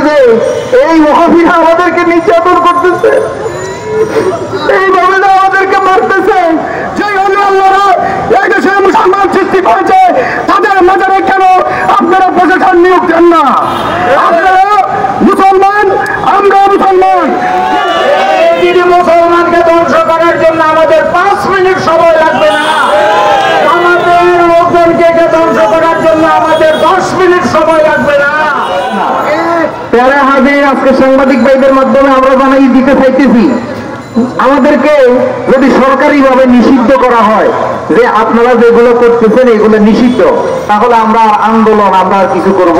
যে এই মহাবীরা আমাদেরকে নির্যাতন করতেছে, এইভাবে যে আমাদেরকে মারতেছে, যে আল্লাহরা এই দেশে মুসলমান সৃষ্টি করেছে তাদের মাজারে কেন আপনারা প্রশাসন নিয়োগ দেন না? আপনারা মুসলমান, আমরা মুসলমান, মুসলমানকে ধ্বংস করার জন্য আমাদের 5 মিনিট সময় লাগবে না, আমাদের লোকজনকে ধ্বংস করার জন্য আমাদের 10 মিনিট সময় লাগবে না। প্যারা হাজির আজকে সাংবাদিক ভাইদের মাধ্যমে আমরা জানাই দিতে চাইতেছি, আমাদেরকে যদি সরকারিভাবে নিষিদ্ধ করা হয় যে আপনারা যেগুলো করতেছেন এগুলো নিষিদ্ধ, তাহলে আমরা আন্দোলন আমরা আর কিছু করব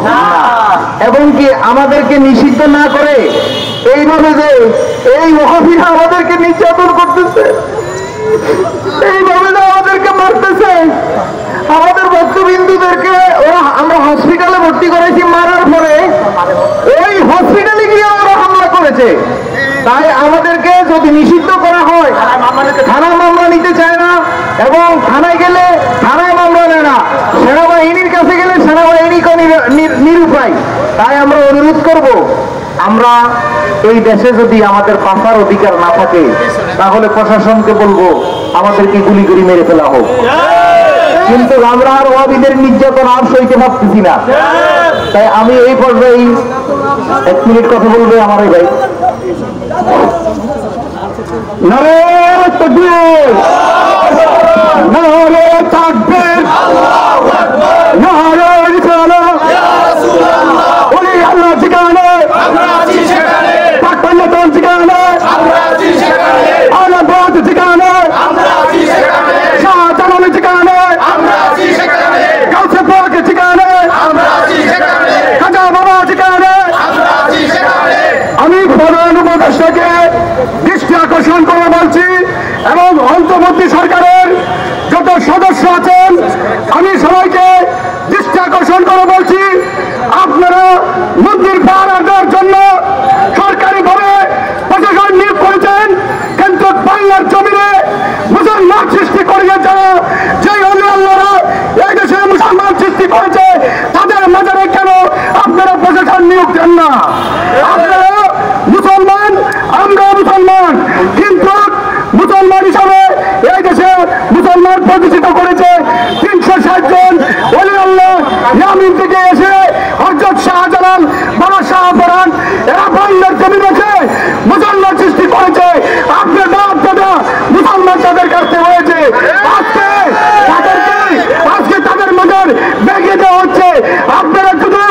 না। এবং কি আমাদেরকে নিষিদ্ধ না করে এইভাবে যে এই মহাবীরা আমাদেরকে নির্যাতন করতেছে, এইভাবে যে আমাদেরকে মারতেছে, আমাদের ভক্তবিন্দুদেরকে ওরা আমরা হসপিটালে ভর্তি করেছি, মারার পরে ওই হসপিটালে গিয়ে ওরা হামলা করেছে। তাই আমাদেরকে যদি নিষিদ্ধ করা হয়, থানা মামলা নিতে চায় না, এবং থানায় গেলে থানায় মামলা নেয় না, সেনাবাহিনীর কাছে গেলে সেনাবাহিনীকে নিরুপায়। তাই আমরা অনুরোধ করব, আমরা এই দেশে যদি আমাদের বাঁচার অধিকার না থাকে তাহলে প্রশাসনকে বলবো আমাদেরকে গুলি করে মেরে ফেলা হোক, কিন্তু আমরা আর ওয়াবিদের নির্যাতন আর সইতে পারতেছি না। তাই আমি এই পর্যায়ে 1 মিনিট কথা বলবে আমার এই ভাই। নারে তাকবীর, নারে তাকবীর, নারে রিসালাত, ইয়া রাসূলুল্লাহ, ওলি আল্লাহ ঠিকানে আমরা আছি সেখানে, পাক পাঞ্জাতন ঠিকানে আমরা আছি সেখানে, আলাবাদ ঠিকানে আমরা আছি সেখানে, শাহজালাল ঠিকানে আমরা আছি সেখানে, গাউসে পাক ঠিকানে আমরা আছি সেখানে, খাজা বাবা ঠিকানে আমরা আছি সেখানে। আমি প্রধান উপদেষ্টাকে দৃষ্টি আকর্ষণ করে বলছি এবং অন্তর্বর্তী সরকারের যত সদস্য আছেন আমি সবাইকে দৃষ্টি আকর্ষণ করে বলছি, আপনারা মন্দির পাহারা দেওয়ার জন্য সরকারিভাবে প্রশাসন নিয়োগ করেছেন, কিন্তু বাংলার জমিনে মুসলমান সৃষ্টি করিয়ে যারা যে আল্লাহরা এই দেশে মুসলমান সৃষ্টি করেছে তাদের মাজারে কেন আপনারা প্রশাসন নিয়োগ দেন না? আপনারা মুসলমান, আমরা মুসলমান, কিন্তু মুসলমান হিসাবে এই দেশে মুসলমান প্রতিষ্ঠিত করেছে 360 জন ওলি আল্লাহ ইয়ামিন থেকে এসে হযরত শাহজালাল, বাবা শাহপরান, এরা বাংলার জমি রেখে মুসলমান সৃষ্টি করেছে। আপনার বাপ দাদা মুসলমান তাদের কাছে হয়েছে, আজকে তাদের মাজার ভেঙে দেওয়া হচ্ছে। আপনারা শুধু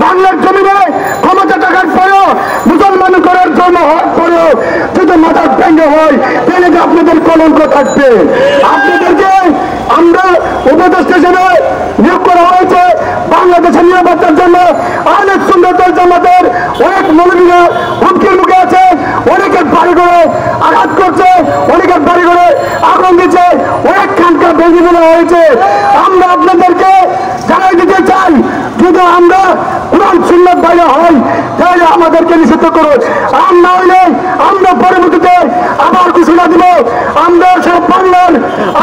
বাংলার জমিনে ক্ষমতা থাকার পরেও মুসলমান করার জন্য হওয়ার পরেও যদি মাজার ভেঙে হয় তাহলে যে আপনাদের কলঙ্ক থাকবে। আপনাদেরকে আমরা উপদেষ্টা হিসেবে নিয়োগ করা হয়েছে বাংলাদেশের নিরাপত্তার জন্য। অনেক সুন্দর জামাতের অনেক মৌলবীরা হুমকির মুখে আছে, অনেকের বাড়ি ঘরে আঘাত করছে, অনেকের বাড়ি ঘরে আগুন দিচ্ছে, অনেক খানকা ভেঙে দেওয়া হয়েছে। আমরা আপনাদেরকে জানাই দিতে চাই, যদি আমরা কোরআন সুন্নাত বাইরে হই তাহলে আমাদেরকে নিষিদ্ধ করুন, আর না হইলে আমরা পরবর্তীতে আবার ঘোষণা দিব আমরা সব বাংলার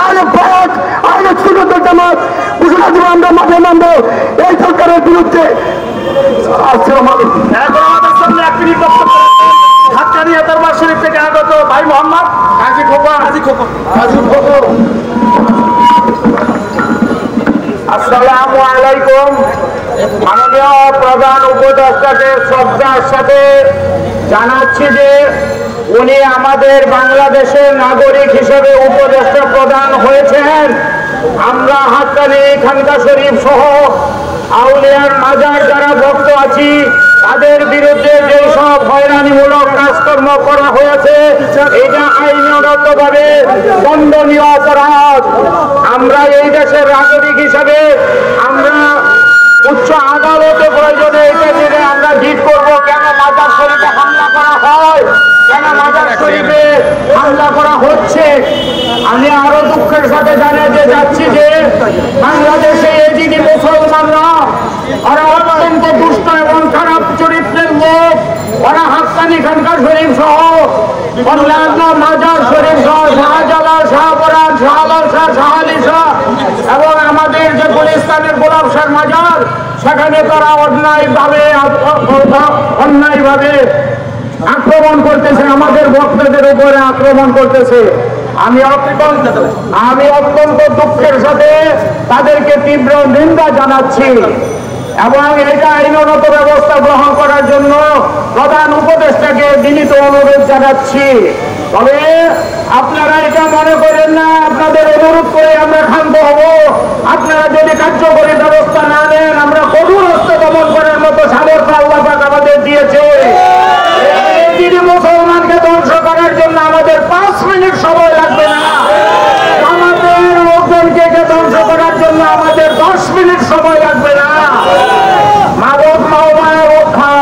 আইনে পাক আইনে সুন্নাত জামাত ঘোষণা দিব, আমরা মাঠে নামবো এই সরকারের বিরুদ্ধে। আসসালামু আলাইকুম। এখন আমাদের সামনে এক মিনিট বক্তব্য হাক্কানিয়া দরবার শরীফ থেকে আগত ভাই মোহাম্মদ হাজী খোকন। আসসালামু আলাইকুম। মাননীয় প্রধান উপদেষ্টাকে শ্রদ্ধার সাথে জানাচ্ছি যে উনি আমাদের বাংলাদেশের নাগরিক হিসেবে উপদেষ্টা প্রদান হয়েছেন। আমরা হাক্কানি খানকা শরীফ সহ আউলিয়ার মাজার যারা ভক্ত আছি তাদের বিরুদ্ধে যেই সব হয়রানিমূলক কাজকর্ম করা হয়েছে এটা আইনগতভাবে দণ্ডনীয় অপরাধ। আমরা এই দেশের নাগরিক হিসাবে আমরা উচ্চ আদালতে প্রয়োজনে এটা থেকে আমরা জিত করবো। কেন মাজার শরীফে হামলা করা হয়, কেন মাজার শরীফে হামলা করা হচ্ছে। আমি আরো দুঃখের সাথে জানাতে যাচ্ছি যে বাংলাদেশে এদিকে মুসলমানরা ওরা অত্যন্ত দুষ্ট এবং খারাপ চরিত্রের লোক, ওরা হাক্কানি খানকা শরীফ সহ অন্যান্য মাজার শরীফ সহ শাহজালাল, শাহপরান, শাহলাল শাহ, শাহ আলী শাহ এবং আমাদের যে গুলিস্তানের গোলাপ শাহ মাজার সেখানে তারা অন্যায় ভাবে অন্যায়ভাবে আক্রমণ করতেছে, আমাদের বক্তাদের উপরে আক্রমণ করতেছে। আমি অত্যন্ত দুঃখের সাথে তাদেরকে তীব্র নিন্দা জানাচ্ছি এবং এটা আইনত ব্যবস্থা গ্রহণ করার জন্য প্রধান উপদেষ্টাকে বিনীত অনুরোধ জানাচ্ছি। তবে আপনারা এটা মনে করেন না আপনাদের অনুরোধ করে আমরা ক্ষান্ত হব। আপনারা যদি কার্যকরী ব্যবস্থা না নেন, আমরা কঠোর হস্তে দমন করার মতো সামর্থ্য আল্লাহ পাক আমাদের দিয়েছে। মুসলমানকে ধ্বংস করার জন্য আমাদের 5 মিনিট সময় লাগবে না। আমাদের লোকজনকে ধ্বংস করার জন্য আমাদের 10 মিনিট সময় লাগবে না। মাদক মাওবায় রক্ষা,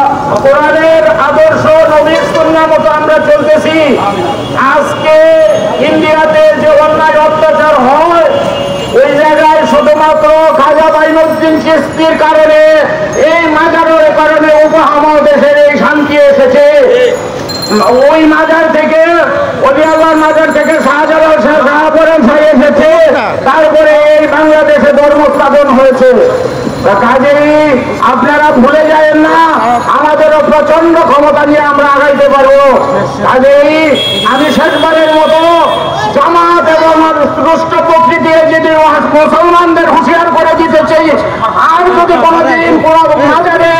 কোরআনের আদর্শ নবীর সুন্নাহ মতো আমরা চলতেছি। আজকে ইন্ডিয়াতে যে অন্যায় অত্যাচার হয়, ওই জায়গায় শুধুমাত্র খাজা বাইনুদ্দিন চিশতির কারণে, এই মাজারের কারণে উপমহাদেশের এই শান্তি এসেছে। ওই মাজার থেকে, ওলি আল্লাহর মাজার থেকে শাহজালাল শাহপরান শাহ এসেছে, তারপরে এই বাংলাদেশে ধর্ম স্থাপন হয়েছে। কাজেই আপনারা ভুলে যায় না, আমাদেরও প্রচন্ড ক্ষমতা নিয়ে আমরা আগাইতে পারবো। কাজেই আমি শেষবারের মতো জামাত এবং দুষ্ট প্রকৃতি যদি মুসলমানদের হুঁশিয়ার করে দিতে চাই, আর যদি কোনোদিন কোনো মাজারে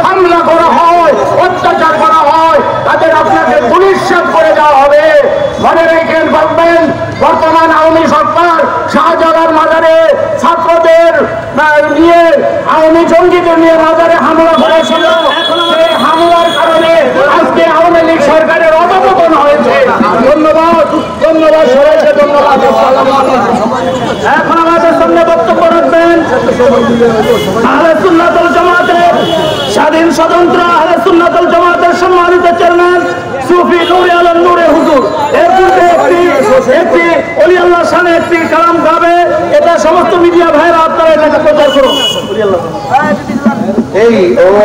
হামলা করা হয়, অত্যাচার করা হয়, তাদের আপনাকে পুলিশ করে দেওয়া হবে। মনে রেখে বলবেন, বর্তমান আওয়ামী সরকার শাহজালাল মাজারে ছাত্রদের নিয়ে, আওয়ামী জঙ্গিদের নিয়ে মাজারে হামলা করেছিল। সেই হামলার কারণে আজকে আওয়ামী লীগ সরকারের অবনতন হয়েছে। ধন্যবাদ সবাইকে, ধন্যবাদ। এখন আমাদের সামনে বক্তব্য রাখবেন আহলে সুন্নাতুল জামাতের স্বাধীন স্বতন্ত্র আহলে সুন্নাতুল জামাতের সম্মানিত চেয়ারম্যান সুফি নূরে আলম নূরে হুজুর। এর পূর্বে একটি ওলি আল্লাহ শানে একটি কালাম গাবে, এটা সমস্ত মিডিয়া ভাইরা আপনারা এটাকে প্রচার করুন। এই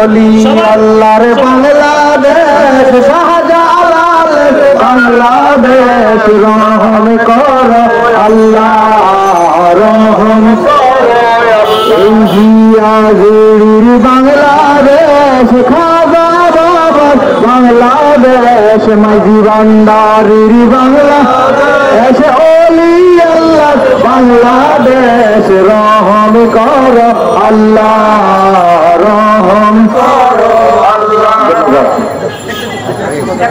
ওলি আল্লাহর বাংলাদেশ, শাহজালাল বাংলাদেশ, রহম কর আল্লাহ, রহম কর। এই জিয়াগুড়ির বাংলাদেশ, খাজা বাবার বাংলাদেশ, মাঝি ভান্ডারির বাংলাদেশ, ওলি আল্লাহ বাংলাদেশ, রহম কর আল্লাহ,